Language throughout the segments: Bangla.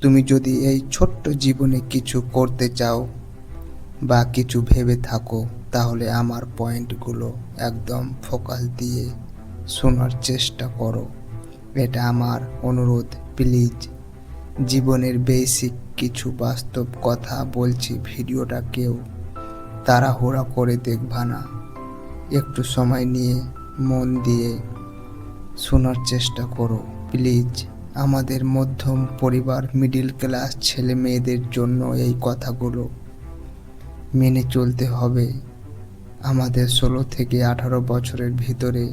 তুমি যদি এই ছোট্ট জীবনে কিছু করতে চাও বা কিছু ভেবে থাকো, তাহলে আমার পয়েন্টগুলো একদম ফোকাস দিয়ে শোনার চেষ্টা করো। এটা আমার অনুরোধ, প্লিজ। জীবনের বেসিক কিছু বাস্তব কথা বলছি, ভিডিওটা কেউ তাড়াহুড়া করে দেখবা না। একটু সময় নিয়ে মন দিয়ে শোনার চেষ্টা করো, প্লিজ। আমাদের মধ্যম পরিবার, মিডিল ক্লাস ছেলে মেয়েদের জন্য এই কথাগুলো মেনে চলতে হবে। আমাদের 16 থেকে 18 বছরের ভিতরে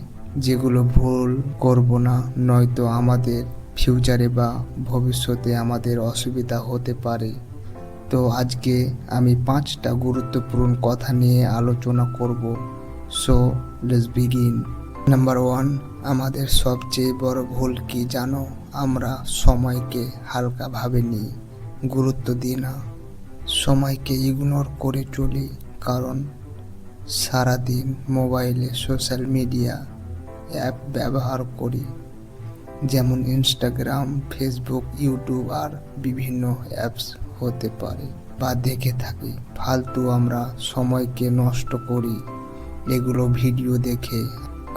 যেগুলো ভুল করব না, নয়তো আমাদের ফিউচারে বা ভবিষ্যতে আমাদের অসুবিধা হতে পারে। তো আজকে আমি 5টা গুরুত্বপূর্ণ কথা নিয়ে আলোচনা করব। So let's begin. নাম্বার 1, আমাদের সবচেয়ে বড় ভুল কি জানো? আমরা সময়কে হালকাভাবে নিই, গুরুত্ব দিই না। সময়কে ইগনোর করে চলি, কারণ সারাদিন মোবাইলে সোশ্যাল মিডিয়া অ্যাপ ব্যবহার করি, যেমন ইনস্টাগ্রাম, ফেসবুক, ইউটিউব আর বিভিন্ন অ্যাপস হতে পারে, বা দেখে থাকি। ফালতু আমরা সময়কে নষ্ট করি এগুলো ভিডিও দেখে,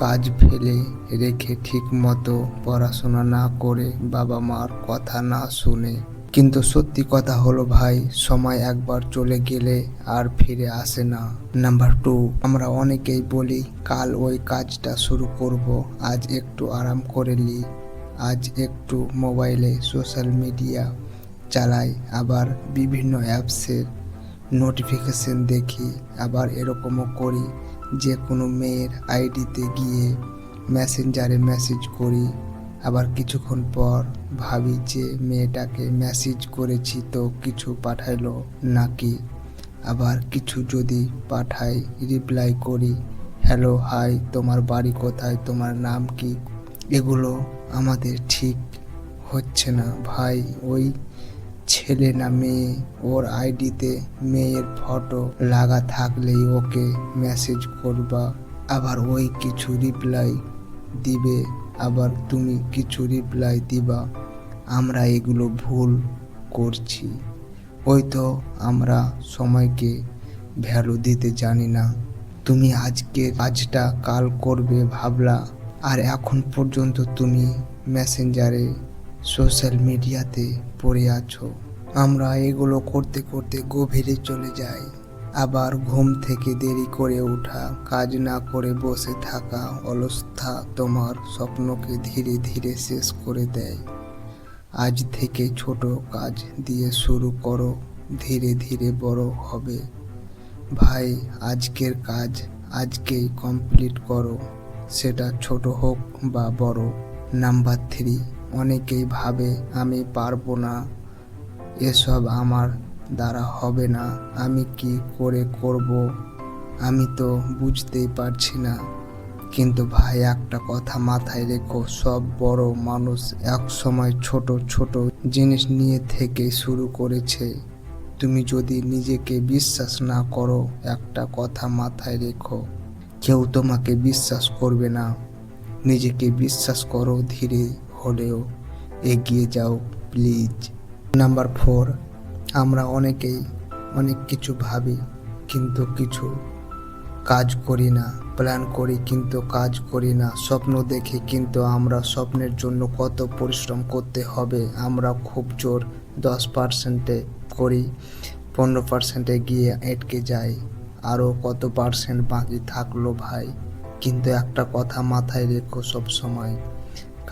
কাজ ফেলে রেখে, ঠিক মতো পড়াশোনা না করে, বাবা মার কথা না শুনে। কিন্তু সত্যি কথা হলো ভাই, সময় একবার চলে গেলে আর ফিরে আসে না। নাম্বার 2, আমরা অনেকেই বলি কাল ওই কাজটা শুরু করব, আজ একটু আরাম করে নি, আজ একটু মোবাইলে সোশ্যাল মিডিয়া চালাই, আবার বিভিন্ন অ্যাপসের নোটিফিকেশন দেখি। আবার এরকমও করি যে কোনো মেয়ের আইডিতে গিয়ে মেসেঞ্জারে মেসেজ করি, আবার কিছুক্ষণ পর ভাবি যে মেয়েটাকে মেসেজ করেছি তো কিছু পাঠাইলো নাকি। আবার কিছু যদি পাঠাই, রিপ্লাই করি, হ্যালো, হাই, তোমার বাড়ি কোথায়, তোমার নাম কি। এগুলো আমাদের ঠিক হচ্ছে না ভাই। ওই ছেলে না মেয়ে, ওর আইডিতে মেয়ের ফটো লাগা থাকলেই ওকে মেসেজ করবা, আবার ওই কিছু রিপ্লাই দিবে, আবার তুমি কিছু রিপ্লাই দিবা। আমরা এগুলো ভুল করছি। ওই তো আমরা সময়কে ভ্যালু দিতে জানি না। তুমি আজকে কাজটা কাল করবে ভাবলা, আর এখন পর্যন্ত তুমি মেসেঞ্জারে সোশ্যাল মিডিয়াতে পড়ে আছো। আমরা এগুলো করতে করতে গভীরে চলে যাই। আবার ঘুম থেকে দেরি করে ওঠা, কাজ না করে বসে থাকা, অলসতা তোমার স্বপ্নকে ধীরে ধীরে শেষ করে দেয়। আজ থেকে ছোট কাজ দিয়ে শুরু করো, ধীরে ধীরে বড় হবে। ভাই, আজকের কাজ আজকেই কমপ্লিট করো, সেটা ছোট হোক বা বড়। নাম্বার 3, অনেকেই ভাবে আমি পারবো না, এসব আমার দ্বারা হবে না, আমি কি করে করব, আমি তো বুঝতেই পারছি না। কিন্তু ভাই, একটা কথা মাথায় রেখো, সব বড় মানুষ এক সময় ছোট ছোট জিনিস নিয়ে থেকে শুরু করেছে। তুমি যদি নিজেকে বিশ্বাস না করো, একটা কথা মাথায় রেখো, কেউ তোমাকে বিশ্বাস করবে না। নিজেকে বিশ্বাস করো, ধীরে হলেও এগিয়ে যাও, প্লিজ। নাম্বার 4, আমরা অনেকেই অনেক কিছু ভাবি কিন্তু কিছু কাজ করি না, প্ল্যান করি কিন্তু কাজ করি না, স্বপ্ন দেখি কিন্তু আমরা স্বপ্নের জন্য কত পরিশ্রম করতে হবে আমরা খুব জোর 10%-এ করি, 15%-এ গিয়ে আটকে যাই, আরও কত পার্সেন্ট বাকি থাকলো ভাই। কিন্তু একটা কথা মাথায় রেখো সব সময়,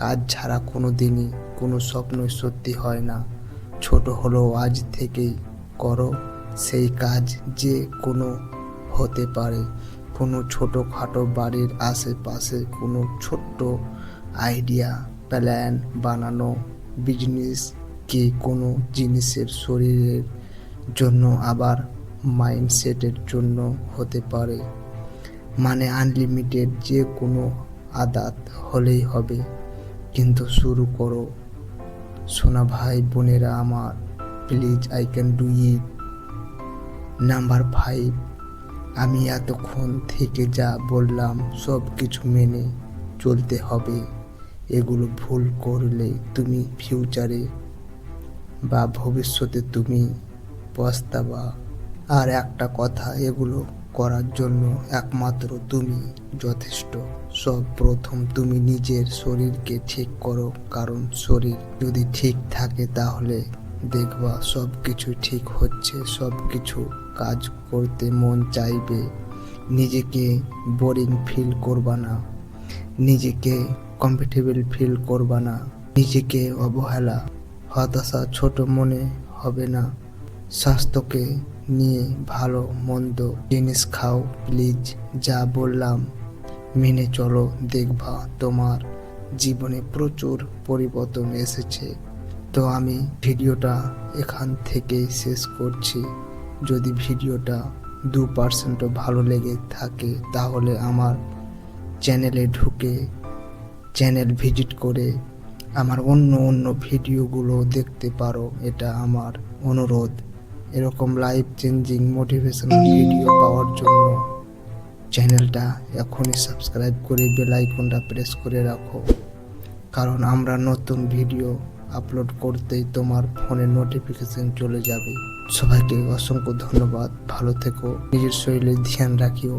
কাজ ছাড়া কোনো দিনই কোনো স্বপ্নই সত্যি হয় না। ছোট হলেও আজ থেকেই করো সেই কাজ, যে কোনো হতে পারে। কোনো ছোটোখাটো বাড়ির আশেপাশে কোনো ছোট্ট আইডিয়া, প্ল্যান বানানো, বিজনেস, কি কোনো জিনিসের শরীরের জন্য, আবার মাইন্ডসেটের জন্য হতে পারে। মানে আনলিমিটেড যে কোনো আদাত হলেই হবে, কিন্তু শুরু করো। সোনা ভাই বোনেরা আমার, please, I can do it. Number 5, আমি এতক্ষণ থেকে যা বললাম সব কিছু মেনে চলতে হবে। এগুলো ভুল করলে তুমি ফিউচারে বা ভবিষ্যতে তুমি পস্তাবা। আর একটা কথা, এগুলো করার জন্য একমাত্র তুমি যথেষ্ট। প্রথম তুমি নিজের শরীরকে ঠিক করো, কারণ শরীর যদি ঠিক থাকে তাহলে দেখবা সব কিছু ঠিক হচ্ছে, সব কিছু কাজ করতে মন চাইবে। নিজেকে বোরিং ফিল করবা না, নিজেকে কমফর্টেবল ফিল করবা না, নিজেকে অবহেলা হতাশা ছোট মনে হবে না। স্বাস্থ্যকে নিয়ে ভালো মন্দ জিনিস খাও প্লিজ। যা বললাম মেনে চলো, দেখবা তোমার জীবনে প্রচুর পরিবর্তন এসেছে। তো আমি ভিডিওটা এখান থেকেই শেষ করছি। যদি ভিডিওটা 2% ভালো লেগে থাকে তাহলে আমার চ্যানেলে ঢুকে চ্যানেল ভিজিট করে আমার অন্য ভিডিওগুলো দেখতে পারো, এটা আমার অনুরোধ। এরকম লাইফ চেঞ্জিং মোটিভেশনাল ভিডিও পাওয়ার জন্য চ্যানেলটা এখনই সাবস্ক্রাইব করে বেল আইকনটা প্রেস করে রাখো, কারণ আমরা নতুন ভিডিও আপলোড করতেই তোমার ফোনে নোটিফিকেশন চলে যাবে। সবাইকে অসংখ্য ধন্যবাদ, ভালো থেকো, নিজের শরীরে ধ্যান রাখিও।